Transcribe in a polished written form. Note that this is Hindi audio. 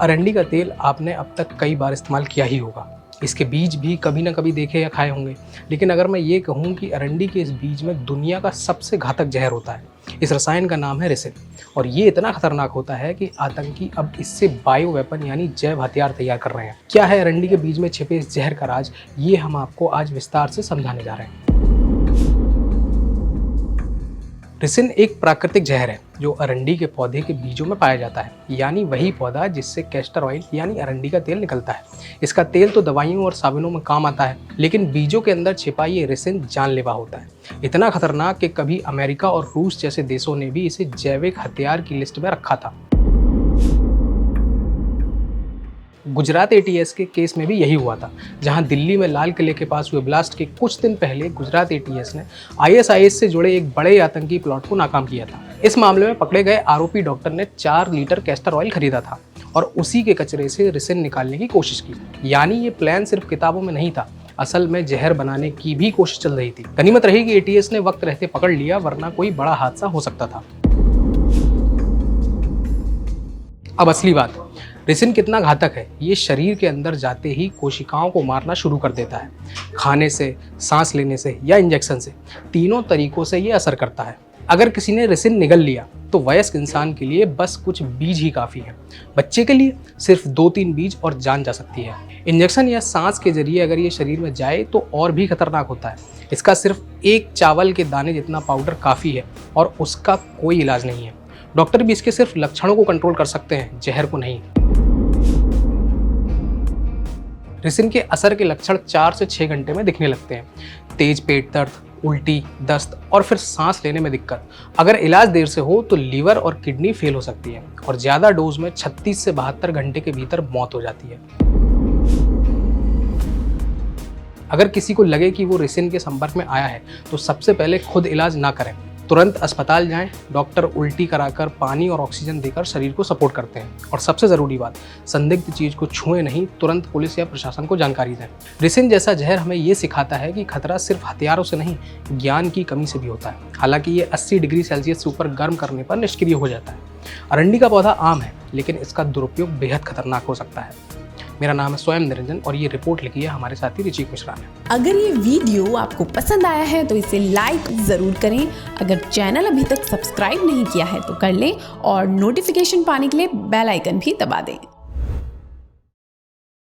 अरंडी का तेल आपने अब तक कई बार इस्तेमाल किया ही होगा। इसके बीज भी कभी ना कभी देखे या खाए होंगे। लेकिन अगर मैं ये कहूँ कि अरंडी के इस बीज में दुनिया का सबसे घातक जहर होता है, इस रसायन का नाम है रिसिन। और ये इतना खतरनाक होता है कि आतंकी अब इससे बायो वेपन यानी जैव हथियार तैयार कर रहे हैं। क्या है अरंडी के बीज में छिपे इस जहर का राज, ये हम आपको आज विस्तार से समझाने जा रहे हैं। रिसिन एक प्राकृतिक जहर है जो अरंडी के पौधे के बीजों में पाया जाता है, यानी वही पौधा जिससे कैस्टर ऑयल यानी अरंडी का तेल निकलता है। इसका तेल तो दवाइयों और साबुनों में काम आता है, लेकिन बीजों के अंदर छिपा ये रिसिन जानलेवा होता है। इतना खतरनाक कि कभी अमेरिका और रूस जैसे देशों ने भी इसे जैविक हथियार की लिस्ट में रखा था। गुजरात एटीएस के केस में भी यही हुआ था, जहां दिल्ली में लाल किले के पास हुए ब्लास्ट के कुछ दिन पहले गुजरात एटीएस ने आईएसआईएस से जुड़े एक बड़े आतंकी प्लॉट को नाकाम किया था। इस मामले में पकड़े गए आरोपी डॉक्टर ने 4 लीटर कैस्टर ऑयल खरीदा था और उसी के कचरे से रिसिन निकालने की कोशिश की। यानी ये प्लान सिर्फ किताबों में नहीं था, असल में जहर बनाने की भी कोशिश चल रही थी। गनीमत रही कि एटीएस ने वक्त रहते पकड़ लिया, वरना कोई बड़ा हादसा हो सकता था। अब असली बात, रिसिन कितना घातक है ये शरीर के अंदर जाते ही कोशिकाओं को मारना शुरू कर देता है। खाने से, सांस लेने से या इंजेक्शन से, तीनों तरीकों से ये असर करता है। अगर किसी ने रिसिन निगल लिया तो वयस्क इंसान के लिए बस कुछ बीज ही काफ़ी है। बच्चे के लिए सिर्फ 2-3 बीज और जान जा सकती है। इंजेक्शन या सांस के जरिए अगर ये शरीर में जाए तो और भी खतरनाक होता है। इसका सिर्फ एक चावल के दाने जितना पाउडर काफ़ी है और उसका कोई इलाज नहीं है। डॉक्टर भी इसके सिर्फ लक्षणों को कंट्रोल कर सकते हैं, जहर को नहीं। रिसिन के असर के लक्षण 4 से 6 घंटे में दिखने लगते हैं। तेज पेट दर्द, उल्टी, दस्त और फिर सांस लेने में दिक्कत। अगर इलाज देर से हो तो लीवर और किडनी फेल हो सकती है और ज़्यादा डोज में 36 से 72 घंटे के भीतर मौत हो जाती है। अगर किसी को लगे कि वो रिसिन के संपर्क में आया है तो सबसे पहले खुद इलाज ना करें, तुरंत अस्पताल जाएं। डॉक्टर उल्टी कराकर पानी और ऑक्सीजन देकर शरीर को सपोर्ट करते हैं। और सबसे ज़रूरी बात, संदिग्ध चीज़ को छुएं नहीं, तुरंत पुलिस या प्रशासन को जानकारी दें। रिसिन जैसा जहर हमें ये सिखाता है कि खतरा सिर्फ हथियारों से नहीं, ज्ञान की कमी से भी होता है। हालांकि ये 80 डिग्री सेल्सियस से ऊपर गर्म करने पर निष्क्रिय हो जाता है। अरंडी का पौधा आम है, लेकिन इसका दुरुपयोग बेहद खतरनाक हो सकता है। मेरा नाम है स्वयं निरंजन और ये रिपोर्ट लिखी है हमारे साथी ऋचिक मिश्रा ने। अगर ये वीडियो आपको पसंद आया है तो इसे लाइक ज़रूर करें। अगर चैनल अभी तक सब्सक्राइब नहीं किया है तो कर लें और नोटिफिकेशन पाने के लिए बेल आइकन भी दबा दें।